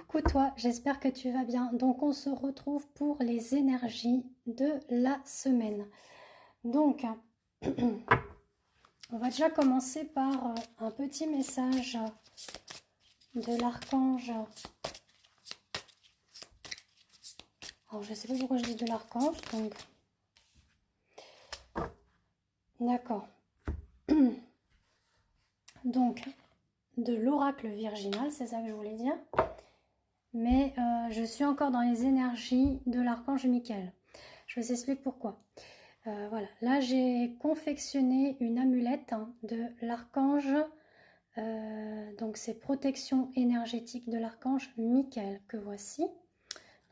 Coucou toi, j'espère que tu vas bien. Donc on se retrouve pour les énergies de la semaine. Donc on va déjà commencer par un petit message de l'archange. Alors je sais pas pourquoi je dis de l'archange, donc d'accord. Donc de l'oracle virginal, c'est ça que je voulais dire. Mais je suis encore dans les énergies de l'archange Michael. Je vous explique pourquoi. Voilà, là j'ai confectionné une amulette de l'archange, donc c'est protection énergétique de l'archange Michael que voici,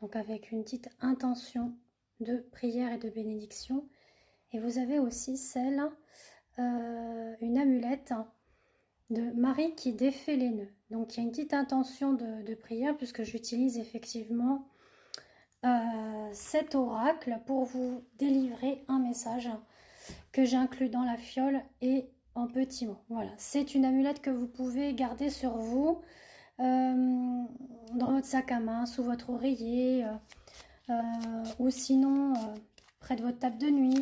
donc avec une petite intention de prière et de bénédiction. Et vous avez aussi celle, une amulette de Marie qui défait les nœuds. Donc il y a une petite intention de prière puisque j'utilise effectivement cet oracle pour vous délivrer un message que j'inclus dans la fiole et en petits mots. Voilà, c'est une amulette que vous pouvez garder sur vous, dans votre sac à main, sous votre oreiller, ou sinon près de votre table de nuit,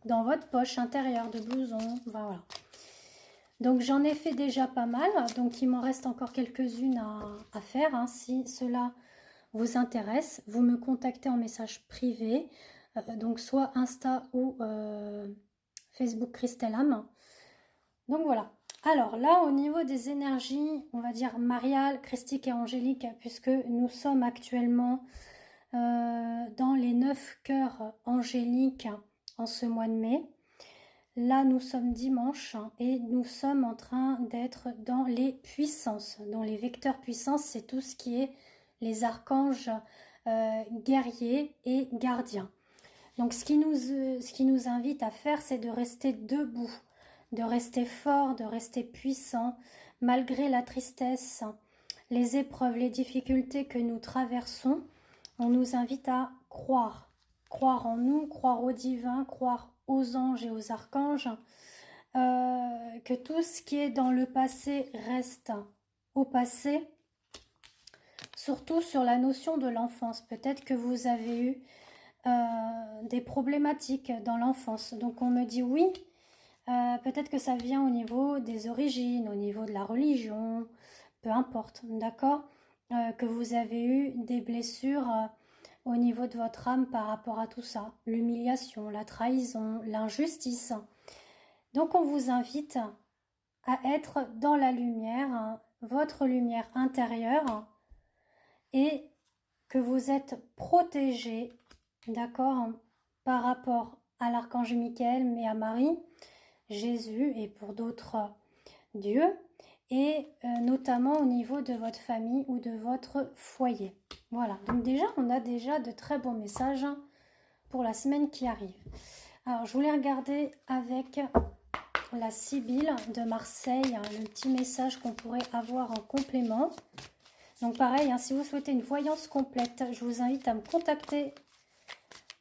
dans votre poche intérieure de blouson. Voilà. Donc j'en ai fait déjà pas mal, donc il m'en reste encore quelques-unes à faire. Hein. Si cela vous intéresse, vous me contactez en message privé, donc soit Insta ou Facebook Christelle Am. Donc voilà. Alors là, au niveau des énergies, on va dire mariales, christiques et angéliques, puisque nous sommes actuellement dans les 9 cœurs angéliques en ce mois de mai. Là, nous sommes dimanche et nous sommes en train d'être dans les puissances. Dans les vecteurs puissances, c'est tout ce qui est les archanges guerriers et gardiens. Donc ce qui nous invite à faire, c'est de rester debout, de rester fort, de rester puissant, malgré la tristesse, les épreuves, les difficultés que nous traversons. On nous invite à croire en nous, croire au divin, croire aux anges et aux archanges, que tout ce qui est dans le passé reste au passé. Surtout sur la notion de l'enfance. Peut-être que vous avez eu des problématiques dans l'enfance. Donc on me dit oui, peut-être que ça vient au niveau des origines, au niveau de la religion, peu importe, d'accord, que vous avez eu des blessures au niveau de votre âme par rapport à tout ça, l'humiliation, la trahison, l'injustice. Donc on vous invite à être dans la lumière, votre lumière intérieure, et que vous êtes protégé, d'accord, par rapport à l'archange Michael, mais à Marie, Jésus et pour d'autres dieux, et notamment au niveau de votre famille ou de votre foyer. Voilà, donc déjà, on a déjà de très beaux messages pour la semaine qui arrive. Alors, je voulais regarder avec la Sibylle de Marseille, le petit message qu'on pourrait avoir en complément. Donc pareil, hein, si vous souhaitez une voyance complète, je vous invite à me contacter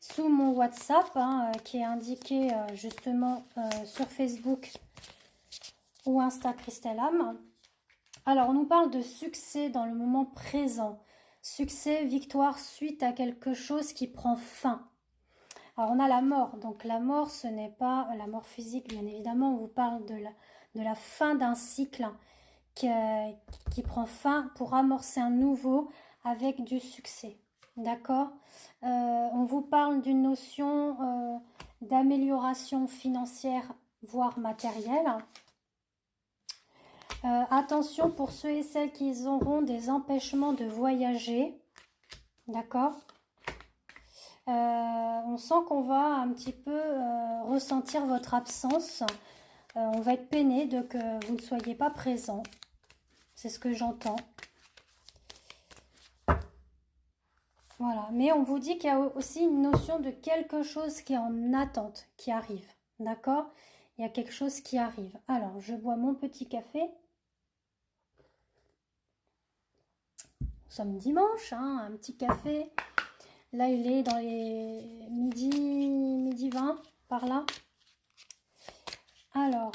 sous mon WhatsApp, qui est indiqué justement sur Facebook ou Insta Christelle Am. Alors, on nous parle de succès dans le moment présent. Succès, victoire suite à quelque chose qui prend fin. Alors, on a la mort. Donc, la mort, ce n'est pas la mort physique, bien évidemment. On vous parle de la fin d'un cycle qui prend fin pour amorcer un nouveau avec du succès. D'accord, on vous parle d'une notion d'amélioration financière, voire matérielle. Attention pour ceux et celles qui auront des empêchements de voyager. D'accord, on sent qu'on va un petit peu ressentir votre absence. On va être peiné de que vous ne soyez pas présent. C'est ce que j'entends. Voilà, mais on vous dit qu'il y a aussi une notion de quelque chose qui est en attente, qui arrive. D'accord? Il y a quelque chose qui arrive. Alors, je bois mon petit café. Nous sommes dimanche, un petit café. Là, il est dans les midi 20, par là. Alors,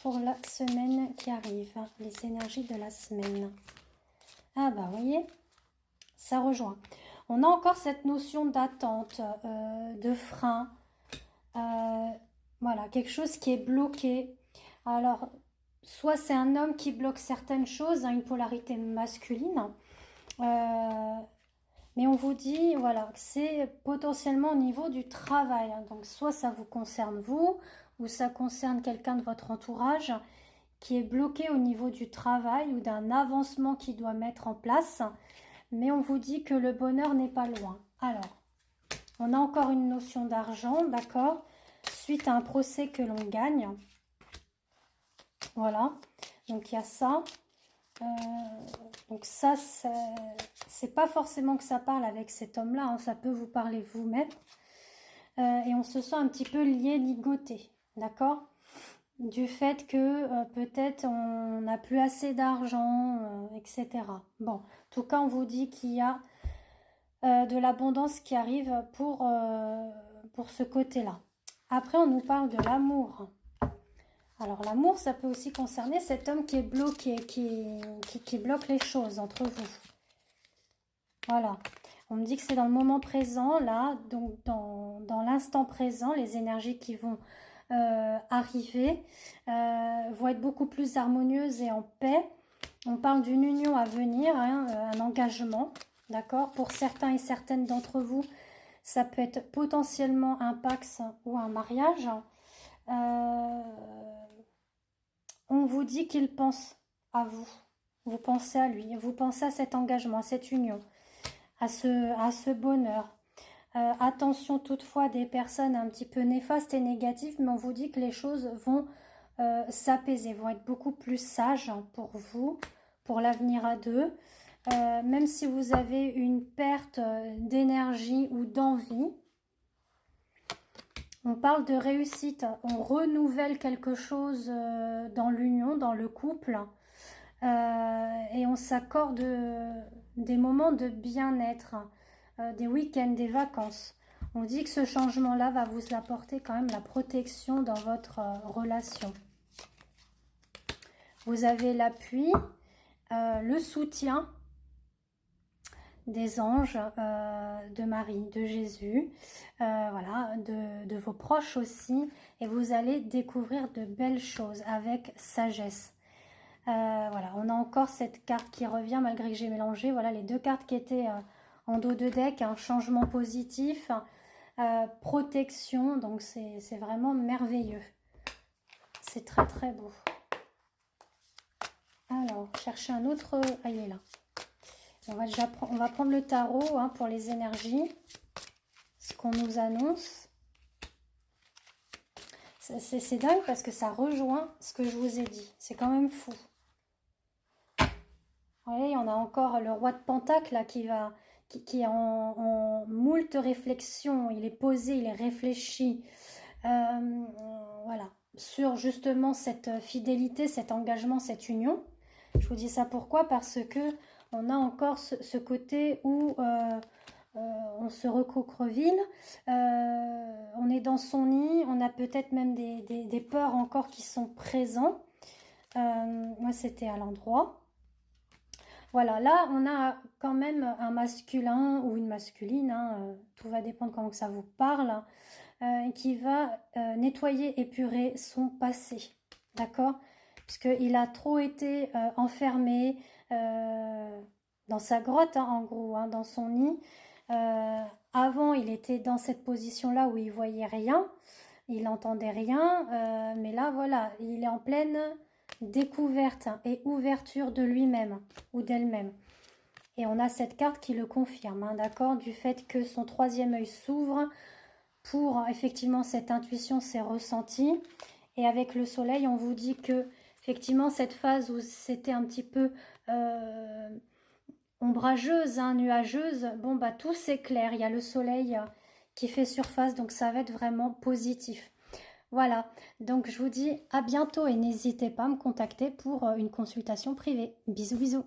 pour la semaine qui arrive, hein, les énergies de la semaine. Ah bah, vous voyez, ça rejoint. On a encore cette notion d'attente, de frein. Voilà, quelque chose qui est bloqué. Alors, soit c'est un homme qui bloque certaines choses, hein, une polarité masculine. Mais on vous dit, voilà, que c'est potentiellement au niveau du travail. Hein. Donc, soit ça vous concerne vous, ou ça concerne quelqu'un de votre entourage qui est bloqué au niveau du travail ou d'un avancement qu'il doit mettre en place. Mais on vous dit que le bonheur n'est pas loin. Alors, on a encore une notion d'argent, d'accord, suite à un procès que l'on gagne. Voilà, donc il y a ça. Donc ça, c'est pas forcément que ça parle avec cet homme-là, hein, ça peut vous parler vous-même. Et on se sent un petit peu lié, ligoté, d'accord? Du fait que peut-être on n'a plus assez d'argent, etc. Bon, en tout cas, on vous dit qu'il y a de l'abondance qui arrive pour ce côté-là. Après, on nous parle de l'amour. Alors, l'amour, ça peut aussi concerner cet homme qui est bloqué, qui bloque les choses entre vous. Voilà. On me dit que c'est dans le moment présent, là, donc dans l'instant présent, les énergies qui vont arriver vont être beaucoup plus harmonieuses et en paix. On parle d'une union à venir, hein, un engagement, d'accord? Pour certains et certaines d'entre vous, ça peut être potentiellement un pax ou un mariage. On vous dit qu'il pense à vous. Vous pensez à lui, vous pensez à cet engagement, à cette union, à ce bonheur. Attention toutefois des personnes un petit peu néfastes et négatives, mais on vous dit que les choses vont s'apaiser, vont être beaucoup plus sages pour vous, pour l'avenir à deux. Même si vous avez une perte d'énergie ou d'envie, on parle de réussite, on renouvelle quelque chose dans l'union, dans le couple, et on s'accorde des moments de bien-être, des week-ends, des vacances. On dit que ce changement-là va vous apporter quand même la protection dans votre relation. Vous avez l'appui, le soutien des anges, de Marie, de Jésus, voilà, de vos proches aussi, et vous allez découvrir de belles choses avec sagesse. Voilà, on a encore cette carte qui revient malgré que j'ai mélangé, voilà, les deux cartes qui étaient en dos de deck, un changement positif, protection, donc c'est vraiment merveilleux. C'est très très beau. Alors, chercher un autre, ah il est là. On va prendre le tarot, hein, pour les énergies, ce qu'on nous annonce. C'est dingue parce que ça rejoint ce que je vous ai dit. C'est quand même fou. Vous voyez, on a encore le roi de Pentacle là, qui est en moult réflexion. Il est posé, il est réfléchi. Voilà. Sur justement cette fidélité, cet engagement, cette union. Je vous dis ça pourquoi? Parce que on a encore ce côté où on se recroqueville, on est dans son nid, on a peut-être même des peurs encore qui sont présents. Moi, c'était à l'endroit. Voilà, là, on a quand même un masculin ou une masculine, hein, tout va dépendre comment que ça vous parle, qui va nettoyer, épurer son passé, d'accord? Puisqu'il a trop été enfermé dans sa grotte, hein, en gros, hein, dans son nid. Avant, il était dans cette position-là où il voyait rien, il n'entendait rien, mais là, voilà, il est en pleine découverte et ouverture de lui-même ou d'elle-même. Et on a cette carte qui le confirme, hein, d'accord, du fait que son troisième œil s'ouvre pour effectivement cette intuition, ces ressentis. Et avec le soleil, on vous dit que effectivement cette phase où c'était un petit peu ombrageuse, hein, nuageuse, bon bah tout s'éclaire, il y a le soleil qui fait surface, donc ça va être vraiment positif. Voilà, donc je vous dis à bientôt et n'hésitez pas à me contacter pour une consultation privée. Bisous bisous.